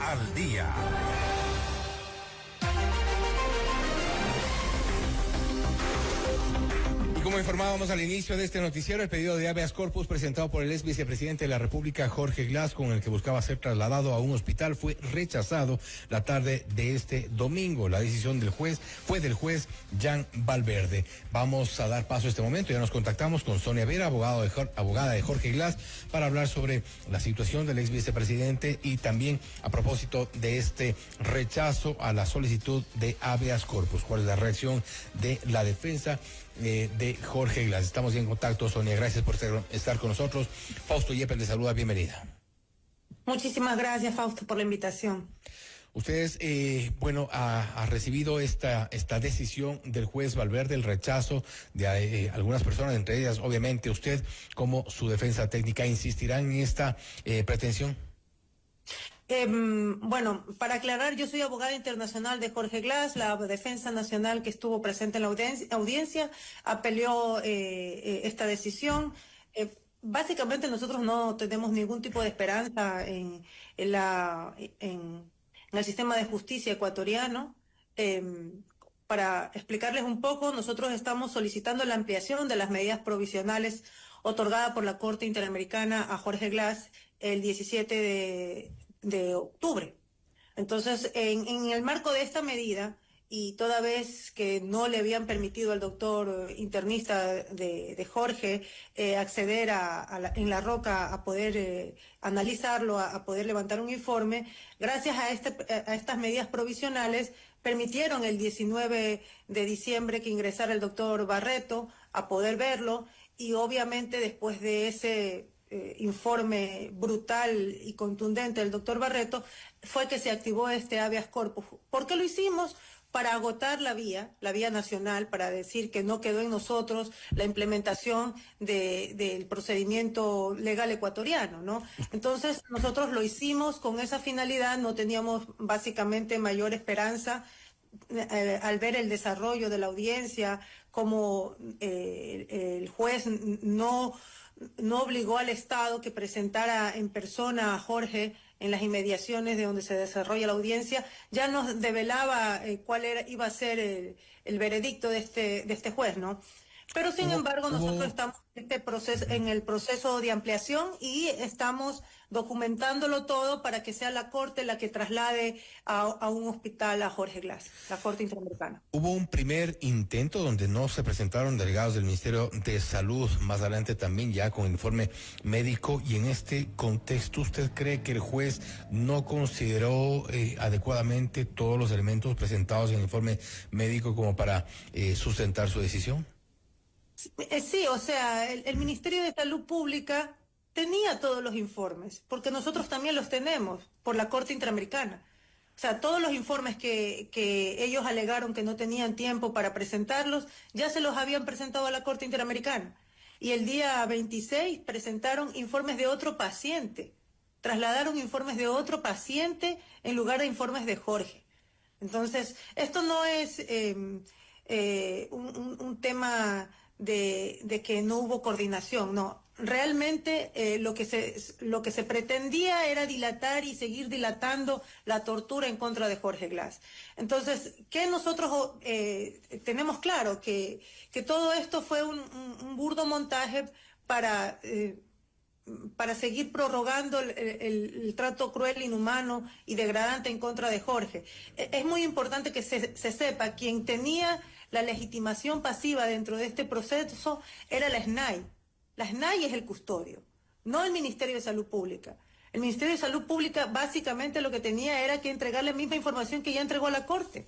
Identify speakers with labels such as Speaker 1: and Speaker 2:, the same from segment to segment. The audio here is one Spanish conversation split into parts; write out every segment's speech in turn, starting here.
Speaker 1: al Día. Y como informábamos al inicio de este noticiero, el pedido de habeas corpus presentado por el ex vicepresidente de la República, Jorge Glass, con el que buscaba ser trasladado a un hospital, fue rechazado la tarde de este domingo. La decisión del juez fue del juez Jan Valverde. Vamos a dar paso a este momento. Ya nos contactamos con Sonia Vera, abogada de Jorge Glass, para hablar sobre la situación del ex vicepresidente y también a propósito de este rechazo a la solicitud de habeas corpus. ¿Cuál es la reacción de la defensa de Jorge Glass? Estamos en contacto, Sonia, gracias por estar con nosotros. Fausto Yepes le saluda, bienvenida.
Speaker 2: Muchísimas gracias, Fausto, por la invitación.
Speaker 1: Ustedes, ha recibido esta decisión del juez Valverde, el rechazo de algunas personas, entre ellas, obviamente, usted, como su defensa técnica, ¿insistirán en esta pretensión?
Speaker 2: Para aclarar, yo soy abogada internacional de Jorge Glass. La defensa nacional que estuvo presente en la audiencia apeló esta decisión. Básicamente nosotros no tenemos ningún tipo de esperanza en el sistema de justicia ecuatoriano. Para explicarles un poco, nosotros estamos solicitando la ampliación de las medidas provisionales otorgadas por la Corte Interamericana a Jorge Glass el 17 de octubre. Entonces, en el marco de esta medida, y toda vez que no le habían permitido al doctor internista de Jorge acceder en La Roca a poder analizarlo, a poder levantar un informe, gracias a estas medidas provisionales permitieron el 19 de diciembre que ingresara el doctor Barreto a poder verlo, y obviamente después de ese informe brutal y contundente del doctor Barreto fue que se activó este habeas corpus. ¿Por qué lo hicimos? Para agotar la vía nacional, para decir que no quedó en nosotros la implementación del procedimiento legal ecuatoriano, ¿no? Entonces, nosotros lo hicimos con esa finalidad, no teníamos básicamente mayor esperanza al ver el desarrollo de la audiencia, como el juez no obligó al Estado que presentara en persona a Jorge en las inmediaciones de donde se desarrolla la audiencia, ya nos develaba cuál iba a ser el veredicto de este juez, ¿no? Pero sin embargo nosotros estamos en el proceso de ampliación y estamos documentándolo todo para que sea la Corte la que traslade a un hospital a Jorge Glass, la Corte Interamericana.
Speaker 1: Hubo un primer intento donde no se presentaron delegados del Ministerio de Salud, más adelante también ya con informe médico, y en este contexto, ¿usted cree que el juez no consideró adecuadamente todos los elementos presentados en el informe médico como para sustentar su decisión?
Speaker 2: Sí, o sea, el Ministerio de Salud Pública tenía todos los informes, porque nosotros también los tenemos por la Corte Interamericana. O sea, todos los informes que ellos alegaron que no tenían tiempo para presentarlos, ya se los habían presentado a la Corte Interamericana. Y el día 26 presentaron informes de otro paciente, trasladaron informes de otro paciente en lugar de informes de Jorge. Entonces, esto no es un tema de que no hubo coordinación, no. Realmente lo que se pretendía era dilatar y seguir dilatando la tortura en contra de Jorge Glass. Entonces, que nosotros tenemos claro que todo esto fue un burdo montaje para seguir prorrogando el trato cruel, inhumano y degradante en contra de Jorge. Es muy importante que se sepa, quien tenía la legitimación pasiva dentro de este proceso era la SNAI. La SNAI es el custodio, no el Ministerio de Salud Pública. El Ministerio de Salud Pública básicamente lo que tenía era que entregar la misma información que ya entregó a la Corte.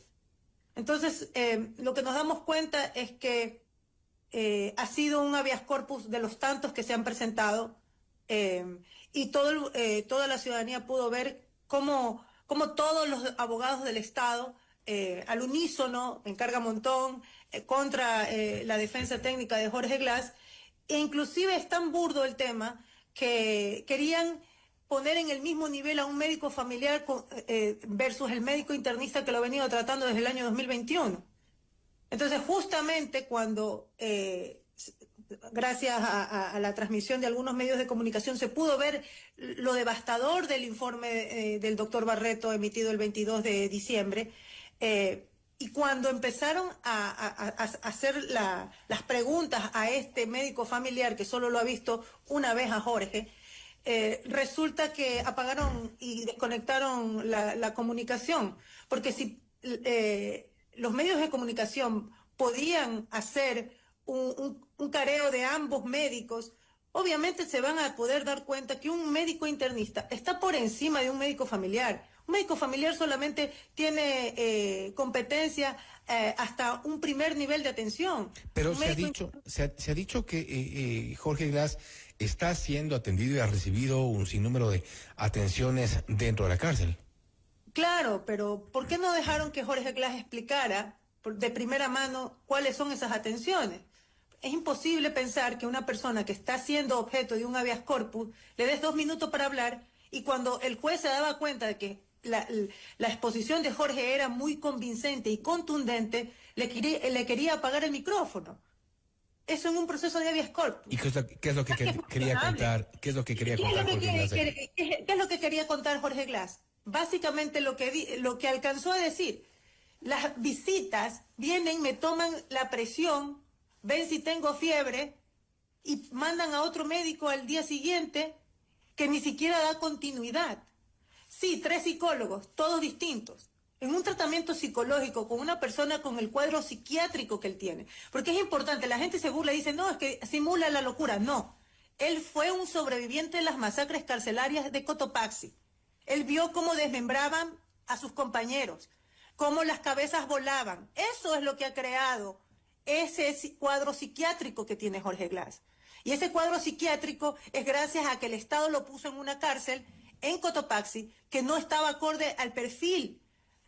Speaker 2: Entonces, lo que nos damos cuenta es que ha sido un habeas corpus de los tantos que se han presentado, y toda la ciudadanía pudo ver cómo todos los abogados del Estado, al unísono, en carga montón, contra la defensa técnica de Jorge Glass, e inclusive es tan burdo el tema que querían poner en el mismo nivel a un médico familiar versus el médico internista que lo ha venido tratando desde el año 2021. Entonces, justamente cuando gracias a la transmisión de algunos medios de comunicación, se pudo ver lo devastador del informe del doctor Barreto emitido el 22 de diciembre. Y cuando empezaron a hacer las preguntas a este médico familiar, que solo lo ha visto una vez a Jorge, resulta que apagaron y desconectaron la comunicación. Porque si los medios de comunicación podían hacer un careo de ambos médicos, obviamente se van a poder dar cuenta que un médico internista está por encima de un médico familiar. Un médico familiar solamente tiene competencia hasta un primer nivel de atención.
Speaker 1: Pero se ha dicho que Jorge Glass está siendo atendido y ha recibido un sinnúmero de atenciones dentro de la cárcel.
Speaker 2: Claro, pero ¿por qué no dejaron que Jorge Glass explicara de primera mano cuáles son esas atenciones? Es imposible pensar que una persona que está siendo objeto de un habeas corpus le des 2 minutos para hablar, y cuando el juez se daba cuenta de que la exposición de Jorge era muy convincente y contundente, le quería apagar el micrófono. Eso en un proceso de habeas corpus.
Speaker 1: ¿Y qué es lo que quería contar? ¿Qué es lo que quería contar Jorge Glass?
Speaker 2: ¿Qué es lo que quería contar Jorge Glass? Básicamente lo que alcanzó a decir: las visitas vienen, me toman la presión, ven si tengo fiebre y mandan a otro médico al día siguiente que ni siquiera da continuidad. Sí, 3 psicólogos, todos distintos, en un tratamiento psicológico con una persona con el cuadro psiquiátrico que él tiene. Porque es importante, la gente se burla y dice, no, es que simula la locura. No, él fue un sobreviviente de las masacres carcelarias de Cotopaxi. Él vio cómo desmembraban a sus compañeros, cómo las cabezas volaban. Eso es lo que ha creado ese cuadro psiquiátrico que tiene Jorge Glass. Y ese cuadro psiquiátrico es gracias a que el Estado lo puso en una cárcel en Cotopaxi que no estaba acorde al perfil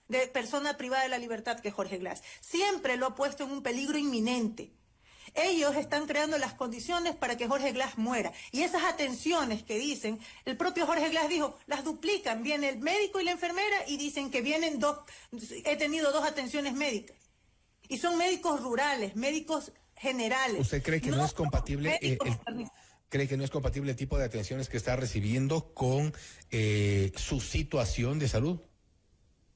Speaker 2: de persona privada de la libertad que es Jorge Glass. Siempre lo ha puesto en un peligro inminente. Ellos están creando las condiciones para que Jorge Glass muera. Y esas atenciones que dicen, el propio Jorge Glass dijo, las duplican. Viene el médico y la enfermera y dicen que vienen he tenido 2 atenciones médicas. Y son médicos rurales, médicos generales.
Speaker 1: ¿Usted cree que no es compatible cree que no es compatible el tipo de atenciones que está recibiendo con su situación de salud?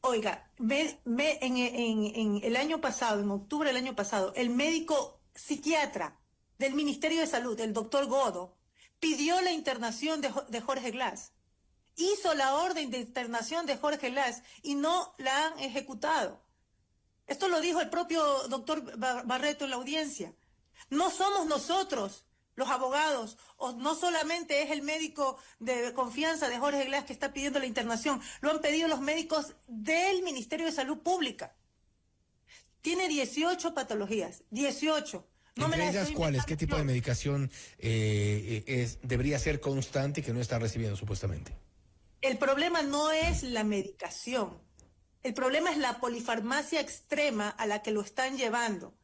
Speaker 2: Oiga, en el año pasado, en octubre del año pasado, el médico psiquiatra del Ministerio de Salud, el doctor Godo, pidió la internación de Jorge Glass. Hizo la orden de internación de Jorge Glass y no la han ejecutado. Esto lo dijo el propio doctor Barreto en la audiencia. No somos nosotros los abogados, o no solamente es el médico de confianza de Jorge Glass que está pidiendo la internación, lo han pedido los médicos del Ministerio de Salud Pública. Tiene 18 patologías, 18.
Speaker 1: ¿Entre ellas cuáles? ¿Qué tipo de medicación debería ser constante y que no está recibiendo supuestamente?
Speaker 2: El problema no es la medicación. El problema es la polifarmacia extrema a la que lo están llevando.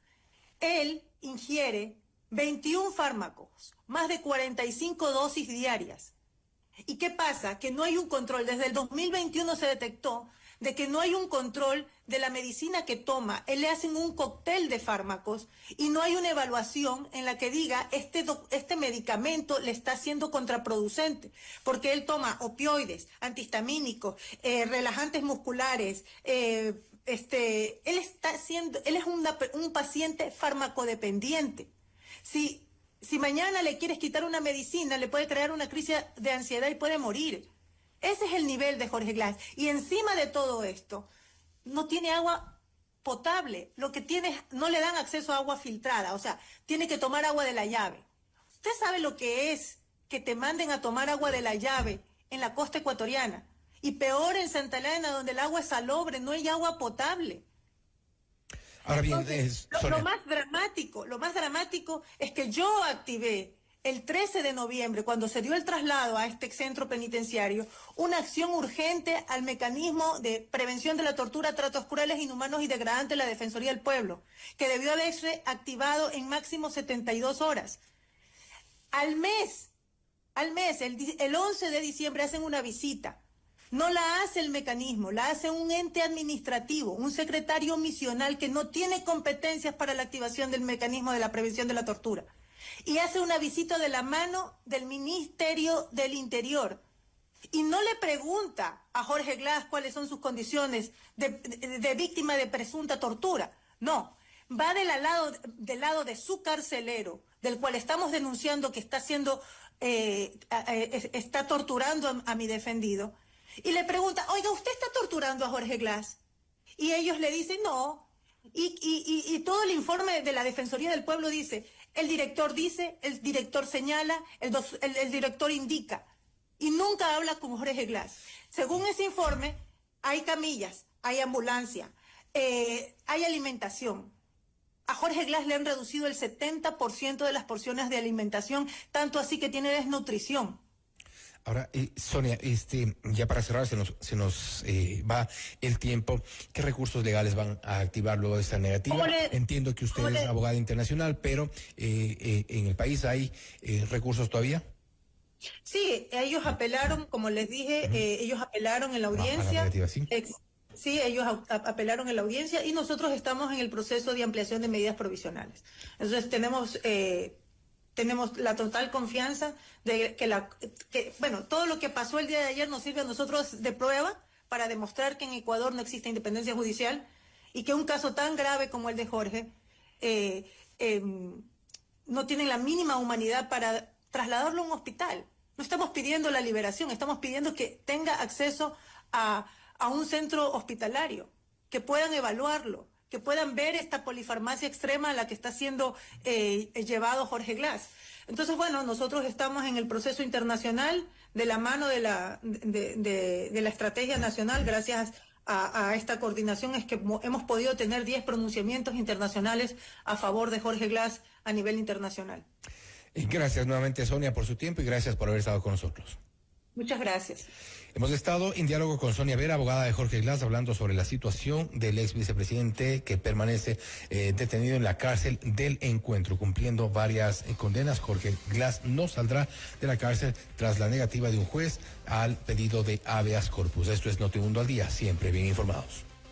Speaker 2: Él ingiere 21 fármacos, más de 45 dosis diarias. ¿Y qué pasa? Que no hay un control. Desde el 2021 se detectó de que no hay un control de la medicina que toma. Él le hacen un cóctel de fármacos y no hay una evaluación en la que diga este medicamento le está siendo contraproducente, porque él toma opioides, antihistamínicos, relajantes musculares. Él es un paciente farmacodependiente. Si mañana le quieres quitar una medicina, le puede crear una crisis de ansiedad y puede morir. Ese es el nivel de Jorge Glass. Y encima de todo esto, no tiene agua potable. Lo que tiene, no le dan acceso a agua filtrada. O sea, tiene que tomar agua de la llave. ¿Usted sabe lo que es que te manden a tomar agua de la llave en la costa ecuatoriana? Y peor en Santa Elena, donde el agua es salobre, no hay agua potable.
Speaker 1: Ahora bien,
Speaker 2: entonces, lo más dramático es que yo activé el 13 de noviembre, cuando se dio el traslado a este centro penitenciario, una acción urgente al mecanismo de prevención de la tortura, tratos crueles, inhumanos y degradantes de la Defensoría del Pueblo, que debió haberse activado en máximo 72 horas. Al mes, el 11 de diciembre hacen una visita. No la hace el mecanismo, la hace un ente administrativo, un secretario misional que no tiene competencias para la activación del mecanismo de la prevención de la tortura. y hace una visita de la mano del Ministerio del Interior. Y no le pregunta a Jorge Glass cuáles son sus condiciones de víctima de presunta tortura. No, va del lado de su carcelero, del cual estamos denunciando que está está torturando a mi defendido. Y le pregunta, oiga, ¿usted está torturando a Jorge Glass? Y ellos le dicen, no. Y todo el informe de la Defensoría del Pueblo dice, el director señala, el director indica. Y nunca habla con Jorge Glass. Según ese informe, hay camillas, hay ambulancia, hay alimentación. A Jorge Glass le han reducido el 70% de las porciones de alimentación, tanto así que tiene desnutrición.
Speaker 1: Ahora, Sonia, ya para cerrar, se nos va el tiempo. ¿Qué recursos legales van a activar luego de esta negativa? Entiendo que usted es abogada internacional, pero ¿en el país hay recursos todavía?
Speaker 2: Sí, ellos apelaron, como les dije, ellos apelaron en la audiencia.
Speaker 1: A la negativa, ¿sí?
Speaker 2: Sí, ellos apelaron en la audiencia y nosotros estamos en el proceso de ampliación de medidas provisionales. Entonces tenemos la total confianza de que todo lo que pasó el día de ayer nos sirve a nosotros de prueba para demostrar que en Ecuador no existe independencia judicial y que un caso tan grave como el de Jorge no tienen la mínima humanidad para trasladarlo a un hospital. No estamos pidiendo la liberación, estamos pidiendo que tenga acceso a un centro hospitalario, que puedan evaluarlo, que puedan ver esta polifarmacia extrema a la que está siendo llevado Jorge Glass. Entonces, nosotros estamos en el proceso internacional de la mano de la estrategia nacional. Gracias a esta coordinación es que hemos podido tener 10 pronunciamientos internacionales a favor de Jorge Glass a nivel internacional.
Speaker 1: Gracias nuevamente, Sonia, por su tiempo y gracias por haber estado con nosotros.
Speaker 2: Muchas gracias.
Speaker 1: Hemos estado en diálogo con Sonia Vera, abogada de Jorge Glass, hablando sobre la situación del ex vicepresidente que permanece detenido en la cárcel del Encuentro, cumpliendo varias condenas. Jorge Glass no saldrá de la cárcel tras la negativa de un juez al pedido de habeas corpus. Esto es Notimundo al Día, siempre bien informados.